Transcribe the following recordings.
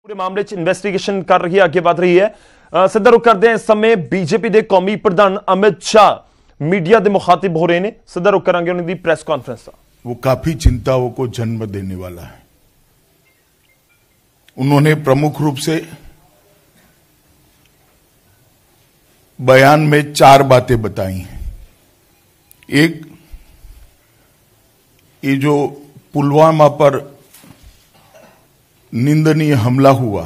पूरे मामले च इन्वेस्टिगेशन कर रही है, आगे बढ़ रही है। सिद्धा रुख करते हैं इस समय बीजेपी के कौमी प्रधान अमित शाह मीडिया के मुखातिब हो रहे हैं। सिद्धा रुख करांगे उन्होंने प्रेस कॉन्फ्रेंस का। वो काफी चिंताओं को जन्म देने वाला है। उन्होंने प्रमुख रूप से बयान में 4 बातें बताई हैं। एक, ये जो पुलवामा पर निंदनीय हमला हुआ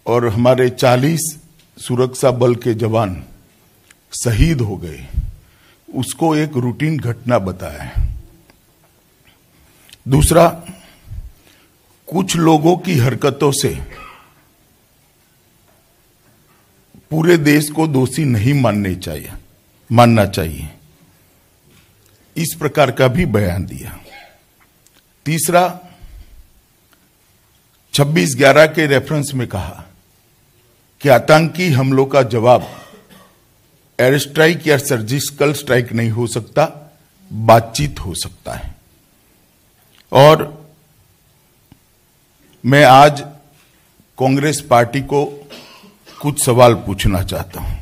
और हमारे 40 सुरक्षा बल के जवान शहीद हो गए, उसको एक रूटीन घटना बताया है। दूसरा, कुछ लोगों की हरकतों से पूरे देश को दोषी नहीं मानना चाहिए, इस प्रकार का भी बयान दिया। तीसरा, 26/11 के रेफरेंस में कहा कि आतंकी हमलों का जवाब एयर स्ट्राइक या सर्जिकल स्ट्राइक नहीं हो सकता, बातचीत हो सकता है। और मैं आज कांग्रेस पार्टी को कुछ सवाल पूछना चाहता हूं।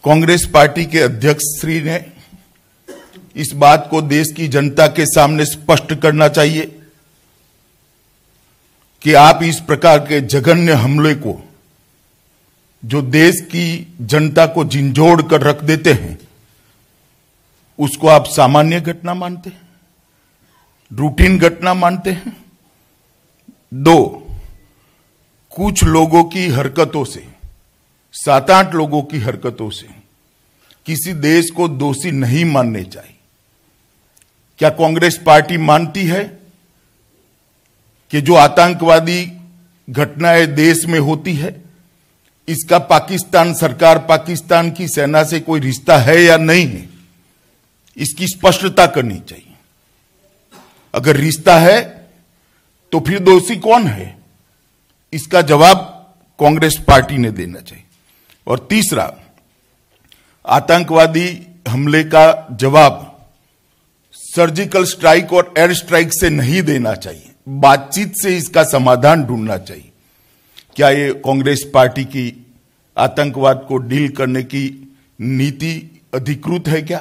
कांग्रेस पार्टी के अध्यक्ष श्री ने इस बात को देश की जनता के सामने स्पष्ट करना चाहिए कि आप इस प्रकार के जघन्य हमले को, जो देश की जनता को झिंझोड़ कर रख देते हैं, उसको आप सामान्य घटना मानते हैं, रूटीन घटना मानते हैं। 2, कुछ लोगों की हरकतों से, 7-8 लोगों की हरकतों से किसी देश को दोषी नहीं मानने चाहिए। क्या कांग्रेस पार्टी मानती है कि जो आतंकवादी घटनाएं देश में होती है, इसका पाकिस्तान सरकार, पाकिस्तान की सेना से कोई रिश्ता है या नहीं है? इसकी स्पष्टता करनी चाहिए। अगर रिश्ता है तो फिर दोषी कौन है, इसका जवाब कांग्रेस पार्टी ने देना चाहिए। और तीसरा, आतंकवादी हमले का जवाब सर्जिकल स्ट्राइक और एयर स्ट्राइक से नहीं देना चाहिए, बातचीत से इसका समाधान ढूंढना चाहिए। क्या ये कांग्रेस पार्टी की आतंकवाद को डील करने की नीति अधिकृत है? क्या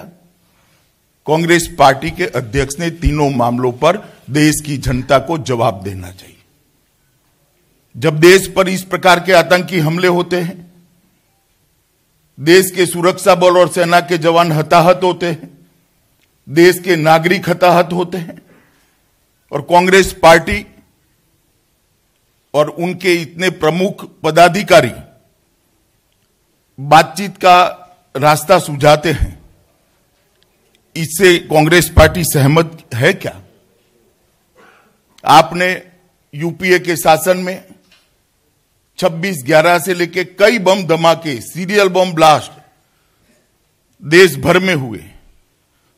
कांग्रेस पार्टी के अध्यक्ष ने तीनों मामलों पर देश की जनता को जवाब देना चाहिए। जब देश पर इस प्रकार के आतंकी हमले होते हैं, देश के सुरक्षा बल और सेना के जवान हताहत होते हैं, देश के नागरिक हताहत होते हैं, और कांग्रेस पार्टी और उनके इतने प्रमुख पदाधिकारी बातचीत का रास्ता सुझाते हैं, इससे कांग्रेस पार्टी सहमत है क्या? आपने यूपीए के शासन में 26/11 से लेकर कई बम धमाके, सीरियल बम ब्लास्ट देश भर में हुए,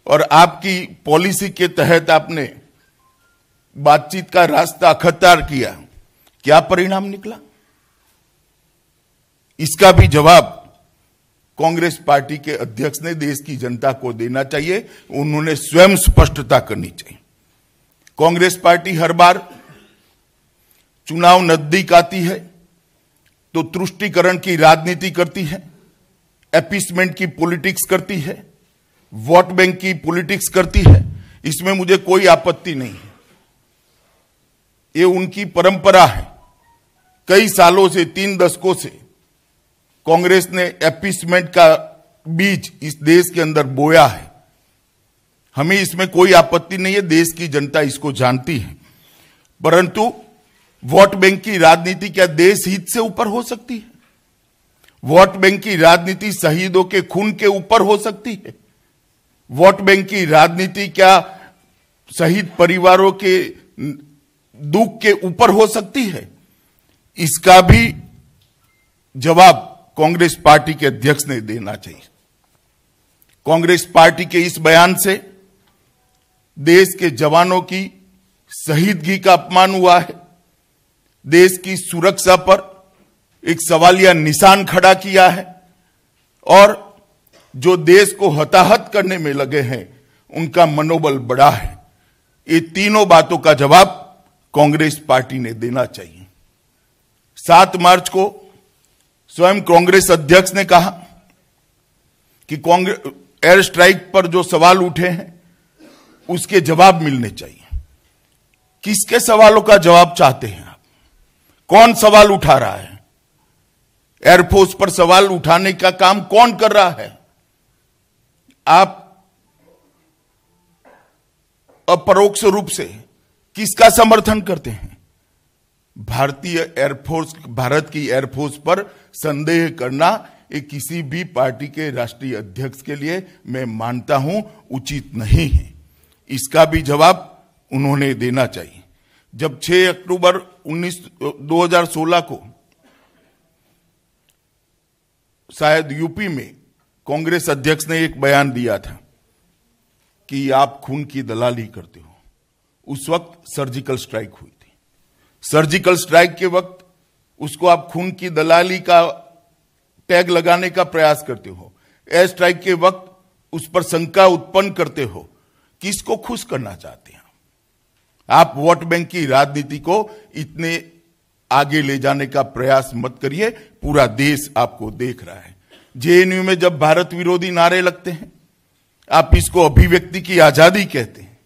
और आपकी पॉलिसी के तहत आपने बातचीत का रास्ता अख्तियार किया। क्या परिणाम निकला? इसका भी जवाब कांग्रेस पार्टी के अध्यक्ष ने देश की जनता को देना चाहिए। उन्होंने स्वयं स्पष्टता करनी चाहिए। कांग्रेस पार्टी हर बार चुनाव नजदीक आती है तो तुष्टीकरण की राजनीति करती है, एपीसमेंट की पॉलिटिक्स करती है, वोट बैंक की पॉलिटिक्स करती है। इसमें मुझे कोई आपत्ति नहीं है, ये उनकी परंपरा है। कई सालों से, 3 दशकों से कांग्रेस ने एपीसमेंट का बीज इस देश के अंदर बोया है। हमें इसमें कोई आपत्ति नहीं है, देश की जनता इसको जानती है। परंतु वोट बैंक की राजनीति क्या देश हित से ऊपर हो सकती है? वोट बैंक की राजनीति शहीदों के खून के ऊपर हो सकती है? वोट बैंक की राजनीति क्या शहीद परिवारों के दुख के ऊपर हो सकती है? इसका भी जवाब कांग्रेस पार्टी के अध्यक्ष ने देना चाहिए। कांग्रेस पार्टी के इस बयान से देश के जवानों की शहीदगी का अपमान हुआ है, देश की सुरक्षा पर एक सवालिया निशान खड़ा किया है, और जो देश को हताहत करने में लगे हैं उनका मनोबल बढ़ा है। ये तीनों बातों का जवाब कांग्रेस पार्टी ने देना चाहिए। 7 मार्च को स्वयं कांग्रेस अध्यक्ष ने कहा कि कांग्रेस एयर स्ट्राइक पर जो सवाल उठे हैं उसके जवाब मिलने चाहिए। किसके सवालों का जवाब चाहते हैं आप? कौन सवाल उठा रहा है? एयरफोर्स पर सवाल उठाने का काम कौन कर रहा है? आप अपरोक्ष रूप से किसका समर्थन करते हैं? भारतीय एयरफोर्स, भारत की एयरफोर्स पर संदेह करना ये किसी भी पार्टी के राष्ट्रीय अध्यक्ष के लिए मैं मानता हूं उचित नहीं है। इसका भी जवाब उन्होंने देना चाहिए। जब 6 अक्टूबर 2016 को शायद यूपी में कांग्रेस अध्यक्ष ने एक बयान दिया था कि आप खून की दलाली करते हो, उस वक्त सर्जिकल स्ट्राइक हुई थी। सर्जिकल स्ट्राइक के वक्त उसको आप खून की दलाली का टैग लगाने का प्रयास करते हो। एयर स्ट्राइक के वक्त उस पर शंका उत्पन्न करते हो। किसको खुश करना चाहते हैं आप? वोट बैंक की राजनीति को इतने आगे ले जाने का प्रयास मत करिए। पूरा देश आपको देख रहा है। जेएनयू में जब भारत विरोधी नारे लगते हैं, आप इसको अभिव्यक्ति की आजादी कहते हैं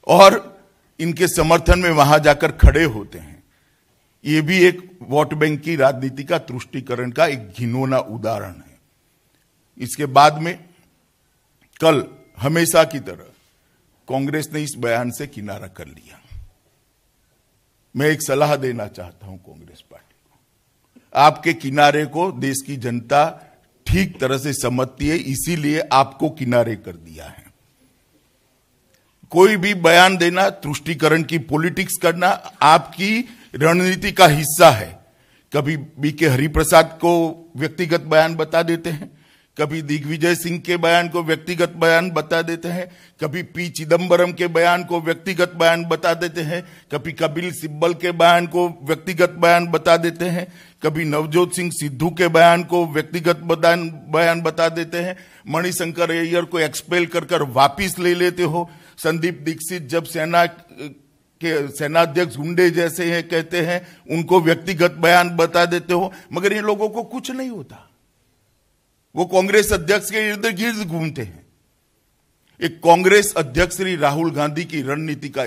और इनके समर्थन में वहां जाकर खड़े होते हैं। यह भी एक वोट बैंक की राजनीति का तुष्टीकरण का एक घिनौना उदाहरण है। इसके बाद में कल हमेशा की तरह कांग्रेस ने इस बयान से किनारा कर लिया। मैं एक सलाह देना चाहता हूं कांग्रेस पार्टी को। आपके किनारे को देश की जनता ठीक तरह से समझती है, इसीलिए आपको किनारे कर दिया है। कोई भी बयान देना, तुष्टीकरण की पॉलिटिक्स करना आपकी रणनीति का हिस्सा है। कभी बीके हरिप्रसाद को व्यक्तिगत बयान बता देते हैं, कभी दिग्विजय सिंह के बयान को व्यक्तिगत बयान बता देते हैं, कभी पी चिदंबरम के बयान को व्यक्तिगत बयान बता देते हैं, कभी कपिल सिब्बल के बयान को व्यक्तिगत बयान बता देते हैं, कभी नवजोत सिंह सिद्धू के बयान को व्यक्तिगत बयान बता देते हैं, मणिशंकर अय्यर को एक्सपेल कर वापिस ले लेते हो। संदीप दीक्षित जब सेनाध्यक्ष गुंडे जैसे हैं कहते हैं, उनको व्यक्तिगत बयान बता देते हो। मगर ये लोगों को कुछ नहीं होता, वो कांग्रेस अध्यक्ष के इर्द गिर्द घूमते हैं। एक कांग्रेस अध्यक्ष श्री राहुल गांधी की रणनीति का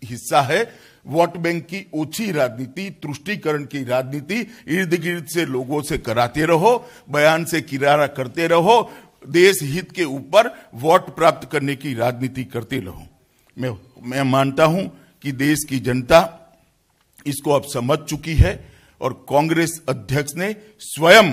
हिस्सा है वोट बैंक की ओछी राजनीति, तुष्टीकरण की राजनीति। इर्द गिर्द से लोगों से कराते रहो, बयान से किनारा करते रहो, देश हित के ऊपर वोट प्राप्त करने की राजनीति करते रहो। मैं मानता हूं कि देश की जनता इसको अब समझ चुकी है और कांग्रेस अध्यक्ष ने स्वयं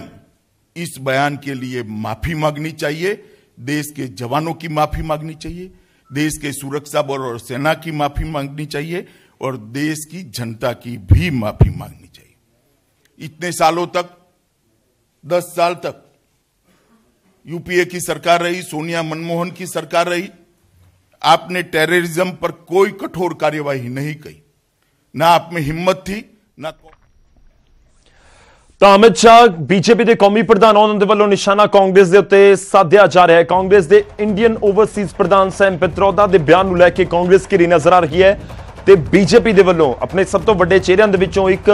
इस बयान के लिए माफी मांगनी चाहिए। देश के जवानों की माफी मांगनी चाहिए, देश के सुरक्षा बल और सेना की माफी मांगनी चाहिए और देश की जनता की भी माफी मांगनी चाहिए। इतने सालों तक, 10 साल तक यूपीए की सरकार रही, सोनिया मनमोहन की सरकार रही, आपने टेररिज्म पर कोई कठोर कार्यवाही नहीं की। ना आप में हिम्मत थी, ना। ਤਾਂ ਅਮਿਤ ਸ਼ਾਹ ਬੀਜੇਪੀ ਦੇ ਕੌਮੀ ਪ੍ਰਧਾਨ ਉਹਨਾਂ ਦੇ ਵੱਲੋਂ ਨਿਸ਼ਾਨਾ ਕਾਂਗਰਸ ਦੇ ਉੱਤੇ ਸਾਧਿਆ ਜਾ ਰਿਹਾ ਹੈ। ਕਾਂਗਰਸ ਦੇ ਇੰਡੀਅਨ ਓਵਰਸੀਜ਼ ਪ੍ਰਧਾਨ ਸੈਮ ਪਿਤਰੋਦਾ ਦੇ ਬਿਆਨ ਨੂੰ ਲੈ ਕੇ ਕਾਂਗਰਸ ਘਿਰੀ ਨਜ਼ਰ ਆ ਰਹੀ ਹੈ ਤੇ ਬੀਜੇਪੀ ਦੇ ਵੱਲੋਂ ਆਪਣੇ ਸਭ ਤੋਂ ਵੱਡੇ ਚਿਹਰਿਆਂ ਦੇ ਵਿੱਚੋਂ ਇੱਕ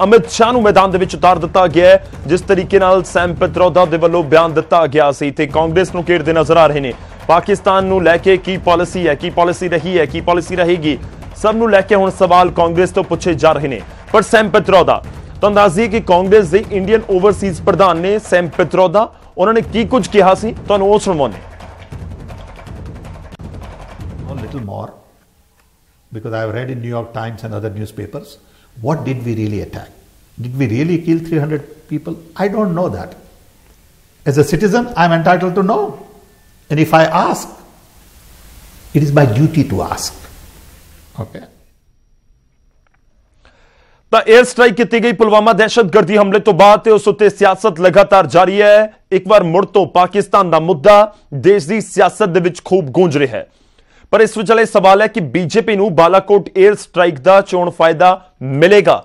ਅਮਿਤ ਸ਼ਾਹ ਨੂੰ ਮੈਦਾਨ ਦੇ ਵਿੱਚ ਉਤਾਰ ਦਿੱਤਾ ਗਿਆ ਹੈ। ਜਿਸ ਤਰੀਕੇ ਨਾਲ ਸੈਮ ਪਿਤਰੋਦਾ ਦੇ ਵੱਲੋਂ ਬਿਆਨ ਦਿੱਤਾ ਗਿਆ ਸੀ ਤੇ ਕਾਂਗਰਸ ਨੂੰ ਘੇਰਦੇ ਨਜ਼ਰ ਆ ਰਹੇ ਨੇ। ਪਾਕਿਸਤਾਨ ਨੂੰ ਲੈ ਕੇ ਕੀ ਪਾਲਿਸੀ ਹੈ, ਕੀ ਪਾਲਿਸੀ ਰਹੀ ਹੈ, ਕੀ ਪਾਲਿਸੀ ਰਹੇਗੀ, ਸਭ ਨੂੰ ਲੈ ਕੇ ਹੁਣ ਸਵਾਲ ਕਾਂਗਰਸ ਤੋਂ ਪੁੱਛੇ ਜਾ ਰਹੇ ਨੇ। ਪਰ ਸੈਮ ਪਿਤਰੋਦਾ तो अंदाजी कि कांग्रेस के इंडियन ओवरसीज प्रधान ने सैम पित्रोदा उन्होंने की कुछ कहा सी, तो वो सुनवाने। Little more, because I have read in New York Times and other newspapers, what did we really attack? Did we really kill 300 people? I don't know that. As a citizen, I am entitled to know. And if I ask, it is my duty to ask. Okay. ਤਾਂ air strike ਕੀਤੀ ਗਈ ਪੁਲਵਾਮਾ ਦਹਿਸ਼ਤਗਰਦੀ ਹਮਲੇ ਤੋਂ ਬਾਅਦ ਤੇ ਉਸ ਉੱਤੇ ਸਿਆਸਤ ਲਗਾਤਾਰ ਜਾਰੀ ਹੈ। ਇੱਕ ਵਾਰ ਮੁੜ ਤੋਂ ਪਾਕਿਸਤਾਨ ਦਾ ਮੁੱਦਾ ਦੇਸ਼ ਦੀ ਸਿਆਸਤ ਦੇ ਵਿੱਚ ਖੂਬ ਗੂੰਜ ਰਿਹਾ ਹੈ। ਪਰ ਇਸ ਵਿਚਾਲੇ ਸਵਾਲ ਹੈ ਕਿ ਬੀਜੇਪੀ ਨੂੰ ਬਾਲਾਕੋਟ 에ਅਰ ਸਟ੍ਰਾਈਕ ਦਾ ਚੋਣ ਫਾਇਦਾ ਮਿਲੇਗਾ।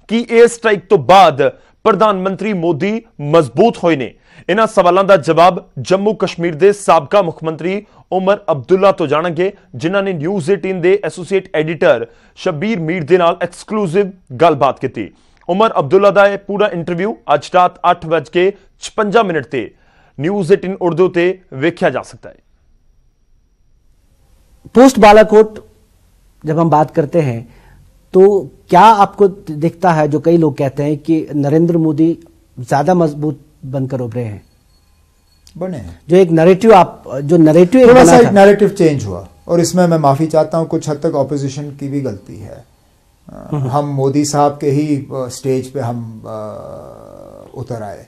ਕਿ 에ਅਰ ਸਟ੍ਰਾਈਕ ਤੋਂ ਬਾਅਦ ਪ੍ਰਧਾਨ ਮੰਤਰੀ ਮੋਦੀ ਮਜ਼ਬੂਤ ਹੋਏ ਨੇ इन्हां सवालों का जवाब जम्मू कश्मीर के साबका मुख मंत्री उमर अब्दुल्ला तो जानेंगे, जिन्होंने न्यूज़ 18 के एसोसीएट एडिटर शब्बीर मीर के नाल एक्सक्लूसिव गलबात की। उमर अब्दुल्ला का यह पूरा इंटरव्यू अज रात 8:56 से न्यूज़ 18 उर्दू से वेख्या जा सकता है। पोस्ट बालाकोट जब हम बात करते हैं तो क्या आपको दिखता है, जो कई लोग कहते हैं कि नरेंद्र मोदी ज्यादा मजबूत बनकर उभरे हैं, बने हैं, जो एक नैरेटिव थोड़ा सा एक नैरेटिव चेंज हुआ, और इसमें मैं माफी चाहता हूं, कुछ हद तक ऑपोजिशन की भी गलती है। हम मोदी साहब के ही स्टेज पे हम उतर आए,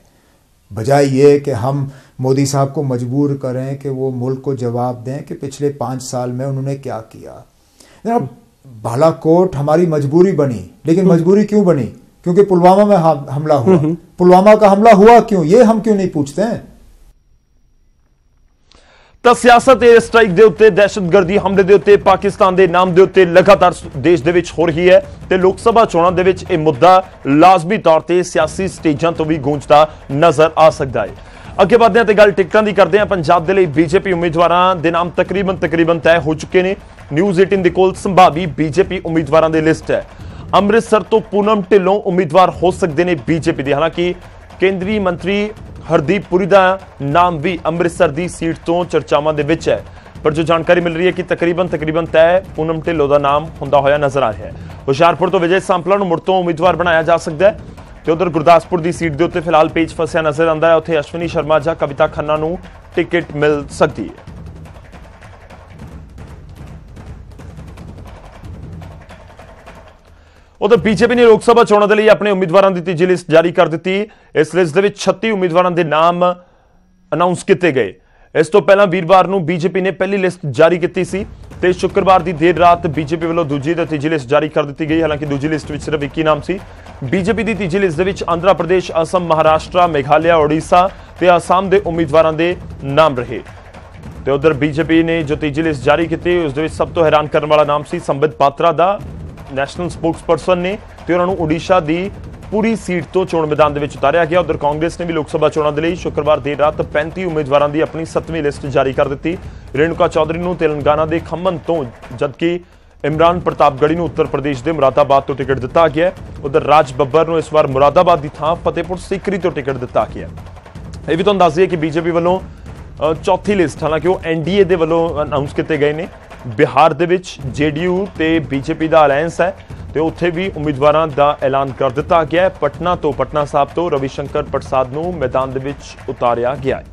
बजाय ये कि हम मोदी साहब को मजबूर करें कि वो मुल्क को जवाब दें कि पिछले 5 साल में उन्होंने क्या किया। बालाकोट हमारी मजबूरी बनी, लेकिन मजबूरी क्यों बनी? क्योंकि पुलवामा में हमला हुआ। पुलवामा का हमला हुआ क्यों, ये हम क्यों नहीं पूछते हैं? तो सियासत एयर स्ट्राइक के उत्ते, दहशतगर्दी हमले के उत्ते, पाकिस्तान के नाम के उत्ते लगातार देश दे विच हो रही है ते लोक सभा चोणां दे विच यह मुद्दा लाजमी तौर पर सियासी स्टेजां तो भी गूंजता नजर आ सकता है। अगे बढ़ते हैं तो गल टिकटां दी करते हैं। पंजाब दे लई बीजेपी उम्मीदवारां दे नाम तकरीबन तय हो चुके हैं। न्यूज़ 18 दे कोल संभावी बीजेपी उम्मीदवारां दी लिस्ट है। अमृतसर तो पूनम ढिल्लों उम्मीदवार हो सकते हैं बीजेपी के। हालांकि केंद्रीय मंत्री हरदीप पुरी का नाम भी अमृतसर की सीट तो चर्चावां दे विच है, पर जो जानकारी मिल रही है कि तकरीबन तय पूनम ढिल्लों का नाम हुंदा होया नजर आ रहा है। हुशियारपुर तो विजय सांपला मुड़ तो उम्मीदवार बनाया जा सकता है। तो उधर गुरदासपुर की सीट के उत्ते फिलहाल पेच फसिया नजर आता है। उत्थे अश्विनी शर्मा या कविता खन्ना नूं टिकट मिल सकती है। उधर बीजेपी ने लोक सभा चोणों के लिए अपने उम्मीदवारों की तीजी लिस्ट जारी कर दी। इस लिस्ट के 36 उम्मीदवारों के नाम अनाउंस किए गए। इस तो पहला वीरवार को बीजेपी ने पहली लिस्ट जारी की सी ते शुक्रवार की देर रात बीजेपी वालों दूजी ते तीजी लिस्ट जारी कर दी गई। हालांकि दूजी लिस्ट में सिर्फ 21 नाम सी। बीजेपी की तीजी लिस्ट के आंध्र प्रदेश, असम, महाराष्ट्र, मेघालय, ओडिशा ते आसाम के उम्मीदवारों के नाम रहे। तो उधर बीजेपी ने जो तीजी लिस्ट जारी की उस सब तो हैरान करने वाला नाम सी संबित पात्रा का। नैशनल स्पोक्सपर्सन ने तो उन्होंने ओडिशा की पूरी सीट तो चोण मैदान में उतारिया गया। उधर कांग्रेस ने भी लोक सभा चोणों के लिए शुक्रवार देर रात 35 उम्मीदवारों की अपनी 7वीं लिस्ट जारी कर दी। रेणुका चौधरी को तेलंगाना के खम्मन तो, जबकि इमरान प्रतापगढ़ी उत्तर प्रदेश के मुरादाबाद तो टिकट दिता गया। उधर राज बब्बर को इस बार मुरादाबाद की थां फतेहपुर सीकरी तो टिकट दिता गया। यह भी तो दस दिए कि बीजेपी वालों चौथी लिस्ट, हालांकि वो एनडीए के वालों अनाउंस किए गए हैं। बिहार दे विच जेडीयू ते बीजेपी का अलायंस है, तो उत्थे भी उम्मीदवारों का ऐलान कर दिता गया है। पटना साहब तो रविशंकर प्रसाद को मैदान दे विच उतारिया गया है।